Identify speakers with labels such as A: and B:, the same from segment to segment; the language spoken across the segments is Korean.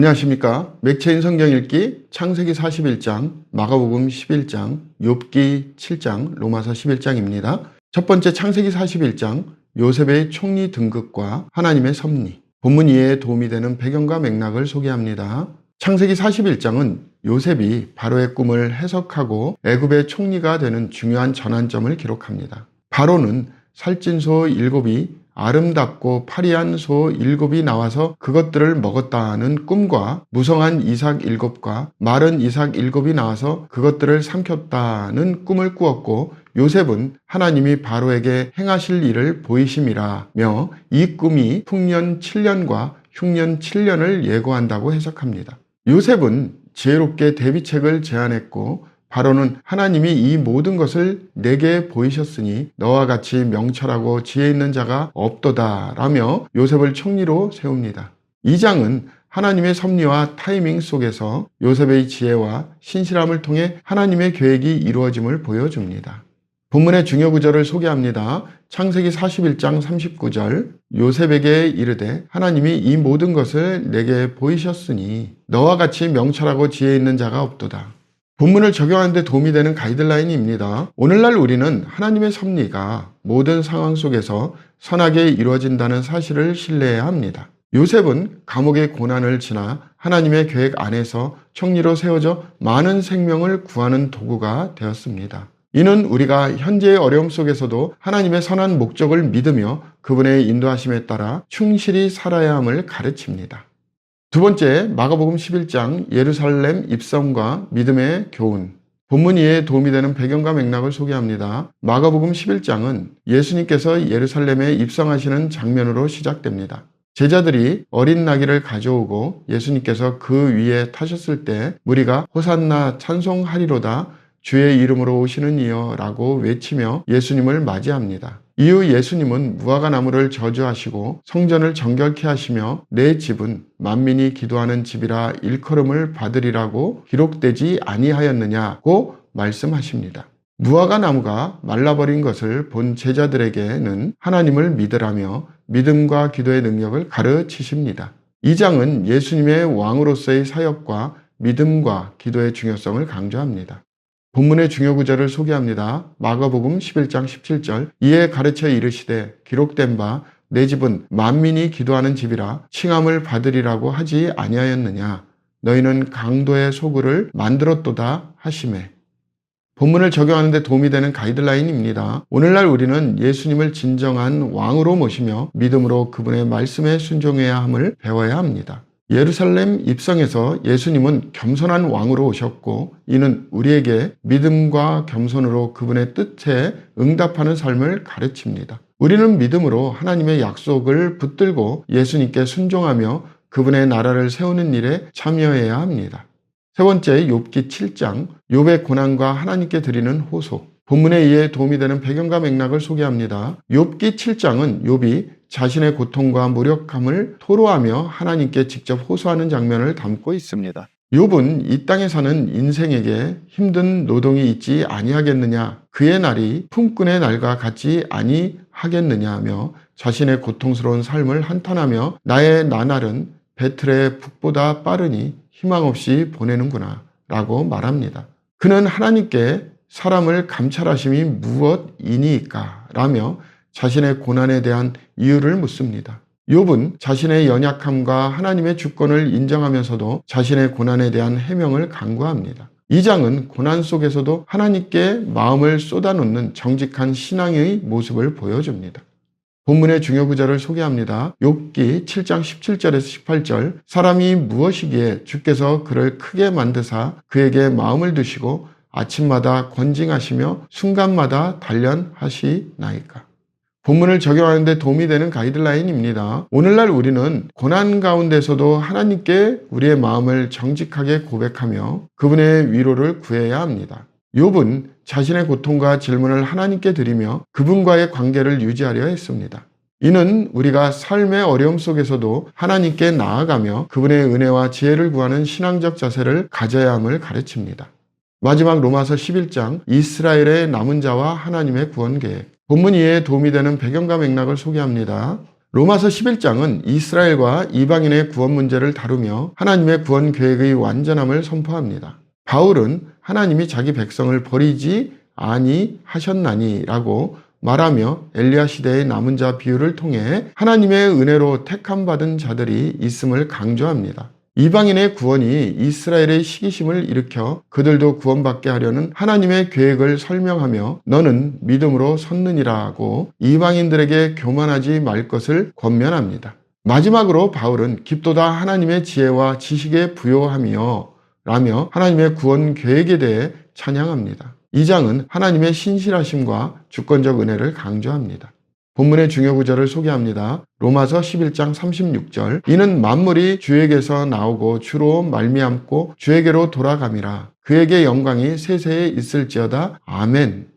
A: 안녕하십니까. 맥체인 성경 읽기 창세기 41장, 마가복음 11장, 욥기 7장, 로마서 11장입니다. 첫 번째 창세기 41장, 요셉의 총리 등극과 하나님의 섭리. 본문 이해에 도움이 되는 배경과 맥락을 소개합니다. 창세기 41장은 요셉이 바로의 꿈을 해석하고 애굽의 총리가 되는 중요한 전환점을 기록합니다. 바로는 살찐 소 7이 아름답고 파리한 소 7이 나와서 그것들을 먹었다는 꿈과 무성한 이삭 7과 마른 이삭 7이 나와서 그것들을 삼켰다는 꿈을 꾸었고, 요셉은 하나님이 바로에게 행하실 일을 보이심이라며 이 꿈이 풍년 7년과 흉년 7년을 예고한다고 해석합니다. 요셉은 지혜롭게 대비책을 제안했고, 바로는 하나님이 이 모든 것을 내게 보이셨으니 너와 같이 명철하고 지혜 있는 자가 없도다 라며 요셉을 총리로 세웁니다. 이 장은 하나님의 섭리와 타이밍 속에서 요셉의 지혜와 신실함을 통해 하나님의 계획이 이루어짐을 보여줍니다. 본문의 중요 구절을 소개합니다. 창세기 41장 39절, 요셉에게 이르되 하나님이 이 모든 것을 내게 보이셨으니 너와 같이 명철하고 지혜 있는 자가 없도다. 본문을 적용하는 데 도움이 되는 가이드라인입니다. 오늘날 우리는 하나님의 섭리가 모든 상황 속에서 선하게 이루어진다는 사실을 신뢰해야 합니다. 요셉은 감옥의 고난을 지나 하나님의 계획 안에서 총리로 세워져 많은 생명을 구하는 도구가 되었습니다. 이는 우리가 현재의 어려움 속에서도 하나님의 선한 목적을 믿으며 그분의 인도하심에 따라 충실히 살아야 함을 가르칩니다. 두 번째, 마가복음 11장 예루살렘 입성과 믿음의 교훈. 본문 이해에 도움이 되는 배경과 맥락을 소개합니다. 마가복음 11장은 예수님께서 예루살렘에 입성하시는 장면으로 시작됩니다. 제자들이 어린 나귀를 가져오고 예수님께서 그 위에 타셨을 때 무리가 호산나 찬송하리로다 주의 이름으로 오시는 이여 라고 외치며 예수님을 맞이합니다. 이후 예수님은 무화과 나무를 저주하시고 성전을 정결케 하시며 내 집은 만민이 기도하는 집이라 일컬음을 받으리라고 기록되지 아니하였느냐고 말씀하십니다. 무화과 나무가 말라버린 것을 본 제자들에게는 하나님을 믿으라며 믿음과 기도의 능력을 가르치십니다. 이 장은 예수님의 왕으로서의 사역과 믿음과 기도의 중요성을 강조합니다. 본문의 중요 구절을 소개합니다. 마가복음 11장 17절, 이에 가르쳐 이르시되 기록된 바 내 집은 만민이 기도하는 집이라 칭함을 받으리라고 하지 아니하였느냐. 너희는 강도의 소굴을 만들었도다 하시매. 본문을 적용하는 데 도움이 되는 가이드라인입니다. 오늘날 우리는 예수님을 진정한 왕으로 모시며 믿음으로 그분의 말씀에 순종해야 함을 배워야 합니다. 예루살렘 입성에서 예수님은 겸손한 왕으로 오셨고, 이는 우리에게 믿음과 겸손으로 그분의 뜻에 응답하는 삶을 가르칩니다. 우리는 믿음으로 하나님의 약속을 붙들고 예수님께 순종하며 그분의 나라를 세우는 일에 참여해야 합니다. 세 번째, 욥기 7장, 욥의 고난과 하나님께 드리는 호소. 본문에 이해 도움이 되는 배경과 맥락을 소개합니다. 욥기 7장은 욥이 자신의 고통과 무력함을 토로하며 하나님께 직접 호소하는 장면을 담고 있습니다. 욥은 이 땅에 사는 인생에게 힘든 노동이 있지 아니하겠느냐, 그의 날이 품꾼의 날과 같지 아니하겠느냐며 자신의 고통스러운 삶을 한탄하며 나의 나날은 배틀의 북보다 빠르니 희망 없이 보내는구나 라고 말합니다. 그는 하나님께 사람을 감찰하심이 무엇이니까 라며 자신의 고난에 대한 이유를 묻습니다. 욥은 자신의 연약함과 하나님의 주권을 인정하면서도 자신의 고난에 대한 해명을 간구합니다. 이 장은 고난 속에서도 하나님께 마음을 쏟아놓는 정직한 신앙의 모습을 보여줍니다. 본문의 중요 구절을 소개합니다. 욥기 7장 17절에서 18절, 사람이 무엇이기에 주께서 그를 크게 만드사 그에게 마음을 두시고 아침마다 권징하시며 순간마다 단련하시나이까. 본문을 적용하는 데 도움이 되는 가이드라인입니다. 오늘날 우리는 고난 가운데서도 하나님께 우리의 마음을 정직하게 고백하며 그분의 위로를 구해야 합니다. 욥은 자신의 고통과 질문을 하나님께 드리며 그분과의 관계를 유지하려 했습니다. 이는 우리가 삶의 어려움 속에서도 하나님께 나아가며 그분의 은혜와 지혜를 구하는 신앙적 자세를 가져야 함을 가르칩니다. 마지막 로마서 11장, 이스라엘의 남은 자와 하나님의 구원 계획. 본문 이해에 도움이 되는 배경과 맥락을 소개합니다. 로마서 11장은 이스라엘과 이방인의 구원 문제를 다루며 하나님의 구원 계획의 완전함을 선포합니다. 바울은 하나님이 자기 백성을 버리지 아니하셨나니라고 말하며 엘리야 시대의 남은 자 비유를 통해 하나님의 은혜로 택함 받은 자들이 있음을 강조합니다. 이방인의 구원이 이스라엘의 시기심을 일으켜 그들도 구원받게 하려는 하나님의 계획을 설명하며 너는 믿음으로 섰느니라고 이방인들에게 교만하지 말 것을 권면합니다. 마지막으로 바울은 깊도다 하나님의 지혜와 지식에 부요하며 라며 하나님의 구원 계획에 대해 찬양합니다. 이 장은 하나님의 신실하심과 주권적 은혜를 강조합니다. 본문의 중요 구절을 소개합니다. 로마서 11장 36절 이는 만물이 주에게서 나오고 주로 말미암고 주에게로 돌아감이라 그에게 영광이 세세에 있을지어다. 아멘.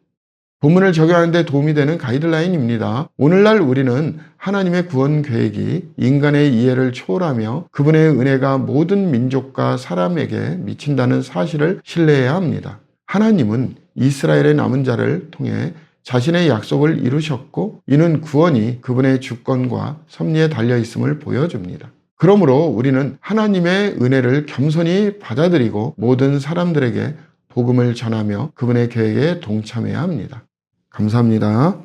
A: 본문을 적용하는 데 도움이 되는 가이드라인입니다. 오늘날 우리는 하나님의 구원 계획이 인간의 이해를 초월하며 그분의 은혜가 모든 민족과 사람에게 미친다는 사실을 신뢰해야 합니다. 하나님은 이스라엘의 남은 자를 통해 자신의 약속을 이루셨고 이는 구원이 그분의 주권과 섭리에 달려 있음을 보여줍니다. 그러므로 우리는 하나님의 은혜를 겸손히 받아들이고 모든 사람들에게 복음을 전하며 그분의 계획에 동참해야 합니다. 감사합니다.